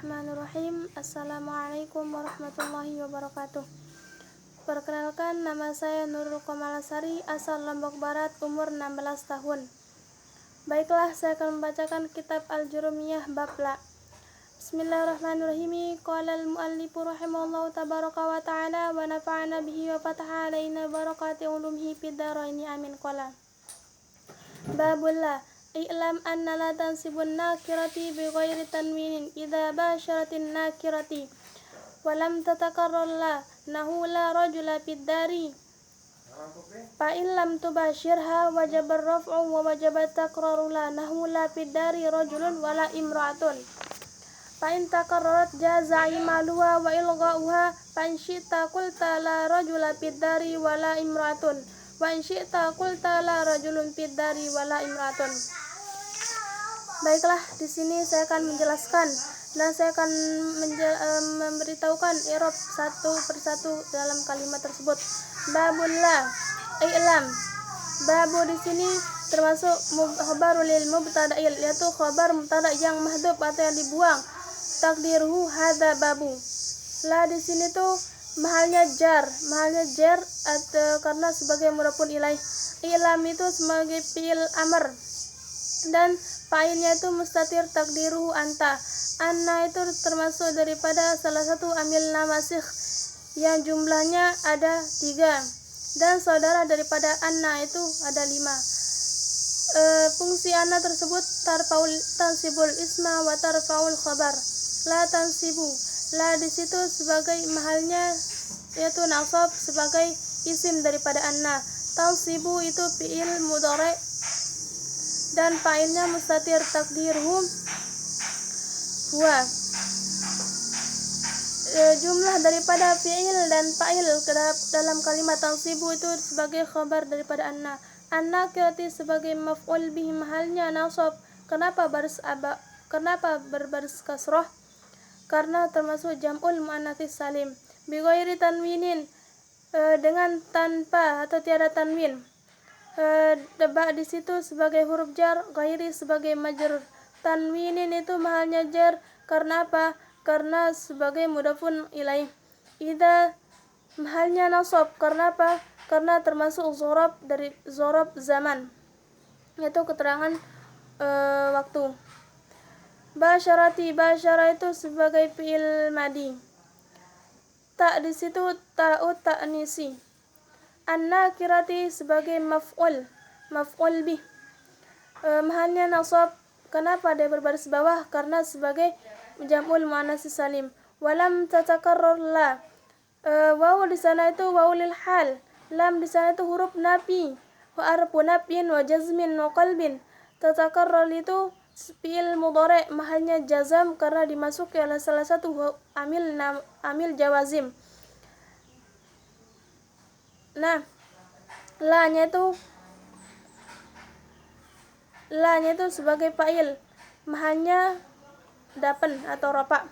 Bismillahirrahmanirrahim. Assalamualaikum warahmatullahi wabarakatuh. Perkenalkan, nama saya Nurul Komalasari, asal Lombok Barat, umur 16 tahun. Baiklah, saya akan membacakan kitab Al-Jurumiyah bab la. Bismillahirrahmanirrahim. Qala al-muallifu rahimahullahu tabaraka wa ta'ala wa nafa'ana bihi wa fataha alaina barakati ulumihi fid dharaini amin. Qala babul la. I'lam anna la tansibun nakirati bi ghairi tanwinin idza basyaratin nakirati wa lam tatakarrar la nahu la rajula fid dari fa in lam tubashirha wajaba ar-raf'u wa wajaba takraru la nahu la fid dari rajulun wala imra'atun fa in takarrarat jaza imaluha wa ilgha'uha fa in syi'ta qulta la rajula fid dari wala imra'atun wa in syi'ta qulta la rajulun fid dari wala imra'atun. Baiklah, di sini saya akan menjelaskan dan saya akan memberitahukan i'rab satu persatu dalam kalimat tersebut. Babul la, i'lam. Babu di sini termasuk khabarul lil mubtada'il, yaitu khabar mubtada yang mahdhuf atau yang dibuang. Takdiruhu hadza babu. La di sini tuh mahalnya jar atau karena sebagai mudhafun ilaih. I'lam itu sebagai fi'il amr dan fa'ilnya itu mustatir takdiruhu anta. Anna itu termasuk daripada salah satu amil nawasikh yang jumlahnya ada 3 dan saudara daripada anna itu ada 5. Fungsi anna tersebut tansibul isma wa tarfaul khabar. La tansibu, la di situ sebagai mahalnya yaitu nasab sebagai isim daripada anna. Tansibu itu fi'il mudhari dan fa'ilnya mustatir takdiruhu huwa. Jumlah daripada fi'il dan fa'il dalam kalimat tansibu itu sebagai khabar daripada anna. Anna kirati sebagai maf'ul bihi mahalnya nasab. Kenapa berbaris kasrah? Karena termasuk jam'ul muannatsis salim. Bi ghairi tanwinin, dengan tanpa atau tiada tanwin. Ba di situ sebagai huruf jar, ghairi sebagai majrur. Tanwinin itu mahalnya jar karena apa? Karena sebagai mudhafun ilaih. Idza mahalnya nasab karena apa? Karena termasuk dzarab dari dzarab zaman, yaitu keterangan waktu. Basyarati, basyara itu sebagai fi'il madi. Ta di situ ta'ut ta'nisi. An-nakirati sebagai maf'ul bih. Mahalnya nasab. Kenapa dia berbaris bawah? Karena sebagai jam'ul muannatsis salim. Walam tatakarrar la. Waw di sana itu wawul hal. Lam di sana itu huruf nafi. Wa arfu nafyin wa jazmin wa qalbin. Tatakarrar itu fi'il mudhari, mahalnya jazam karena dimasuki oleh salah satu amil jawazim. Nah, la-nya itu sebagai fa'il, mahalnya dapen atau rafa'.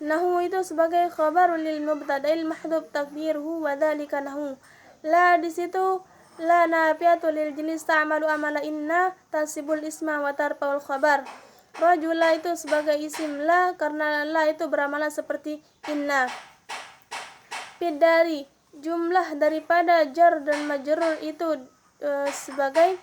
Nahu itu sebagai khabarul lil mubtada'il mahdhuf takdiruhu wa dzalika nahu. La di situ la nafiyatul lil jenis ta'malu amala inna tasibul isma wa tarfaul khabar. Rajula itu sebagai isim la karena la itu beramalan seperti inna. Fidari, jumlah daripada jar dan majrur itu sebagai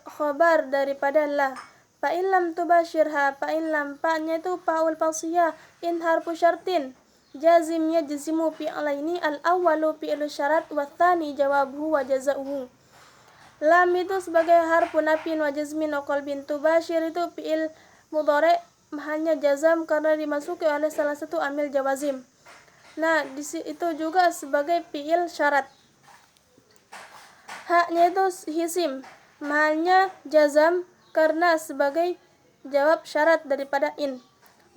khabar daripada la. Fa in lam tubashirha, fa in lam, fa-nya itu fa'ul fasiyah, in harfu syartin jazim yajzimu fi'alaini, al-awwalu fi'lu syarat wa tsani jawabuhu wa jazaohu. Lam itu sebagai harfu nafin wa jazmin wa qalbin. Tubashir itu fi'il mudhari, mahalnya jazam karena dimasuki oleh salah satu amil jawazim. Nah, itu juga sebagai fi'il syarat. Haknya itu hisim, mahalnya jazam karena sebagai jawab syarat daripada in.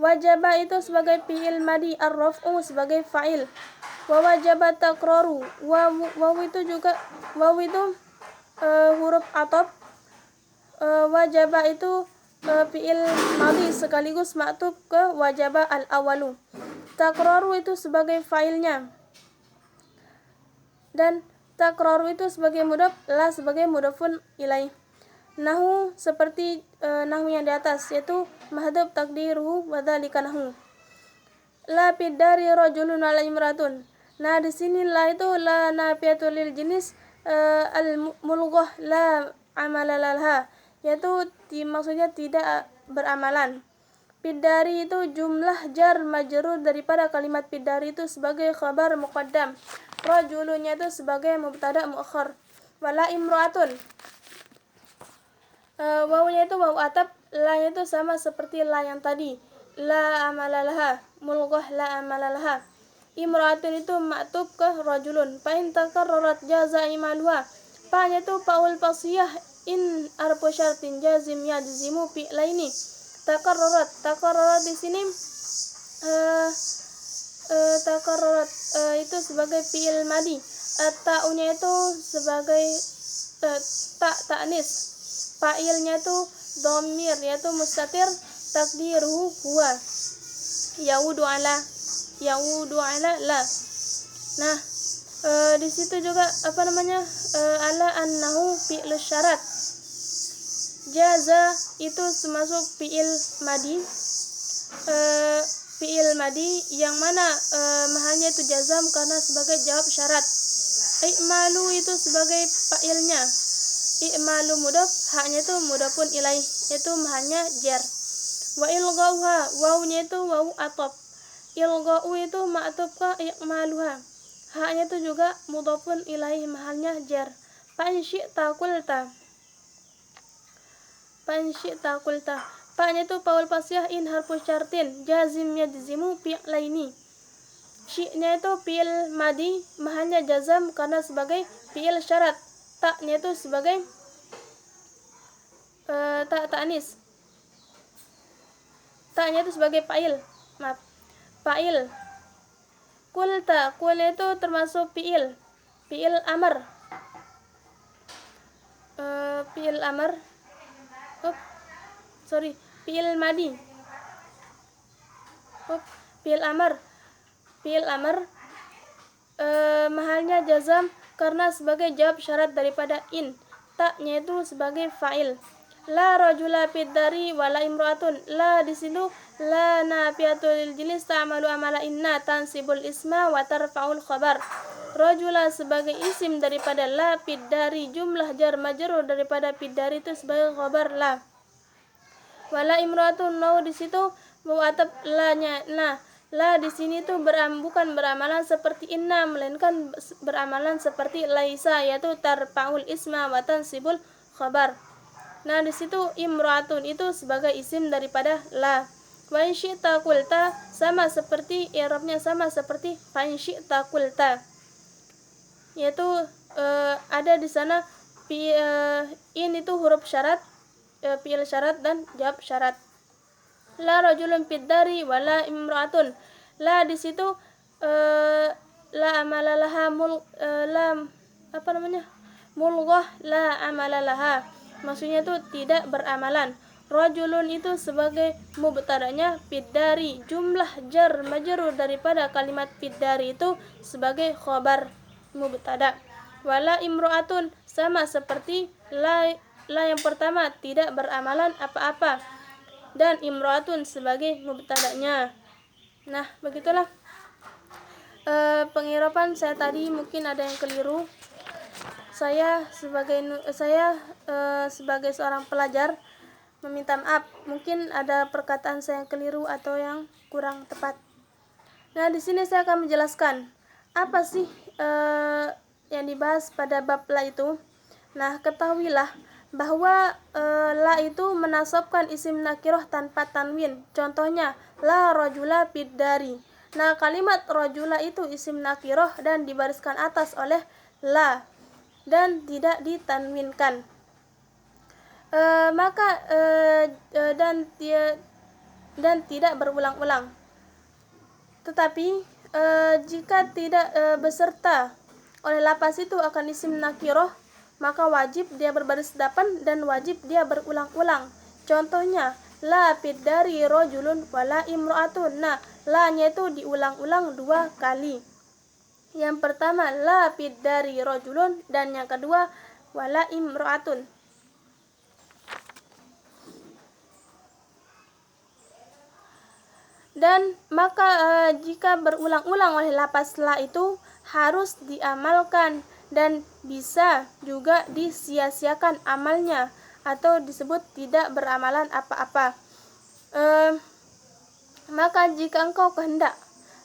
Wajaba itu sebagai fi'il madi, ar-raf'u sebagai fa'il. Wa wajaba takraru. Waw itu huruf ataf. Wajaba itu fi'il madi sekaligus ma'tuf ke wajaba al-awalu. Takraru itu sebagai fa'ilnya. Dan takraru itu sebagai mudhaf, la sebagai mudhafun ilaih. nahu seperti nahu yang di atas, yaitu mahdhuf takdiruhu wa dzalika nahu. La fid dari rajulun wala imratun. Nah, di sini la itu la nafiyatul lil jenis al mulghah la amala laha, yaitu maksudnya tidak beramalan. Pidari itu jumlah jar majrur daripada kalimat pidari itu sebagai khabar muqaddam. Rajulunnya itu sebagai mubtada muakhar. Wala imraatun. Wawunya itu wawu atap, la itu sama seperti la yang tadi. La amalalaha, mulghah la amalalaha. Imraatun itu maktub ke rajulun. Fa in takarrarat jaza imaluha. Pa-nya itu paul pasiyah in arfu syartin jazim yajzimu fi laini. Takarrarat di sini takarrarat itu sebagai fi'il madi. Ta'unya itu sebagai ta'nis. Fa'ilnya itu dhamir, yaitu mustatir, takdiruhu huwa. Yaudu ala la. Nah, di situ juga ala annahu fi'lu syarat. Jaza itu termasuk fi'il madi. Fi'il madi yang mana mahalnya itu jazam karena sebagai jawab syarat. I'malu itu sebagai fa'ilnya. I'malu mudhaf, haknya itu mudhafun ilaih, yaitu mahalnya jar. Wa ilghauha, wawunya itu wawu atop. Ilghau itu ma'tuf ka i'maluha. Haknya itu juga mudhafun ilaih, mahalnya jar. Fa in syi'ta qulta. Pa-nya itu paul pasiyah in harfu syartin jazim yajzimu fi'laini. Syi'nya itu fi'il madi, mahalnya jazam karena sebagai fi'il syarat. Ta-nya itu sebagai ta'nis. Ta-nya itu sebagai fa'il. Fa'il. Qulta, qul itu termasuk fi'il amar. Fi'il madi. Fi'il amar mahalnya jazam karena sebagai jawab syarat daripada in. Ta-nya itu sebagai fa'il. La rajula fid dari wala imraatun. La di situ la nafiyatul jenis ta'malu amala inna tansibul isma wa tarfa'ul khabar. Rajula sebagai isim daripada la, fid dari jumlah jar majrur daripada fid dari itu sebagai khabar la. Wala imraatun, no di situ mu'atab la-nya. Nah, la di sini tuh bukan beramalan seperti inna, melainkan beramalan seperti laisa, yaitu tarfa'ul isma wa tansibul khabar. Nah, di situ imraatun itu sebagai isim daripada la. Wa in syi'ta qulta sama seperti i'rabnya sama seperti fa in syi'ta qulta. Yaitu ada di sana in itu huruf syarat, fi'il syarat dan jawab syarat. La rajulun fid dari wala imraatun. La di situ la amalalaha mulghah la amalalaha. Maksudnya itu tidak beramalan. Rajulun itu sebagai mubtada'nya, fid dari jumlah jar majrur daripada kalimat fid dari itu sebagai khabar mubtada. Wala imraatun sama seperti la yang pertama tidak beramalan apa-apa dan imraatun sebagai mubtada'nya. Nah, begitulah pengirapan saya tadi, mungkin ada yang keliru. Saya sebagai seorang pelajar meminta maaf, mungkin ada perkataan saya yang keliru atau yang kurang tepat. Nah, di sini saya akan menjelaskan apa sih yang dibahas pada bab la itu. Nah, ketahuilah bahwa la itu menasabkan isim nakirah tanpa tanwin. Contohnya la rajula fid dari. Nah, kalimat rajula itu isim nakirah dan dibariskan atas oleh la dan tidak ditanwinkan. Dan tidak berulang-ulang. Tetapi jika tidak beserta oleh lapas itu akan isim nakirah, maka wajib dia berbaris depan dan wajib dia berulang-ulang. Contohnya la fid dari rajulun wala imraatun. Nah, la-nya itu diulang-ulang 2 kali. Yang pertama la fid dari rajulun dan yang kedua wala imraatun. Dan maka jika berulang-ulang oleh lapas la itu harus diamalkan, dan bisa juga disia-siakan amalnya atau disebut tidak beramalan apa-apa. Maka jika engkau kehendak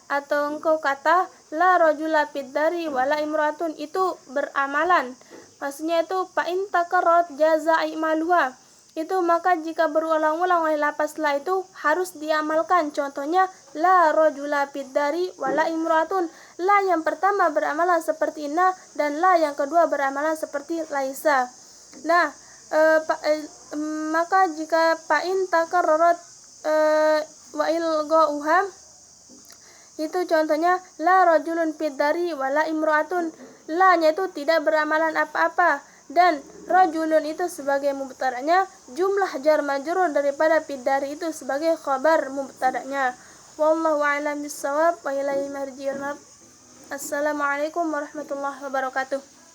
atau engkau kata la rajula fid dari wala imratun, itu beramalan, maksudnya itu fa in takarrat jaza imaluha, itu maka jika berulang-ulang oleh lapas la itu harus diamalkan. Contohnya la rajula fid dari wala imratun, la yang pertama beramalan seperti inna dan la yang kedua beramalan seperti laisa. Nah, maka jika fa in takarrat wa ilghauha, itu contohnya la rajulun fid dari wala imraatun, la nya itu tidak beramalan apa-apa, dan rajulun itu sebagai mubtada'nya, jumlah jar majrur daripada fid dari itu sebagai khabar mubtada'nya. Wallahu a'lam bissawab wa ilaihi marji'ul ma'ab. Assalamualaikum warahmatullahi wabarakatuh.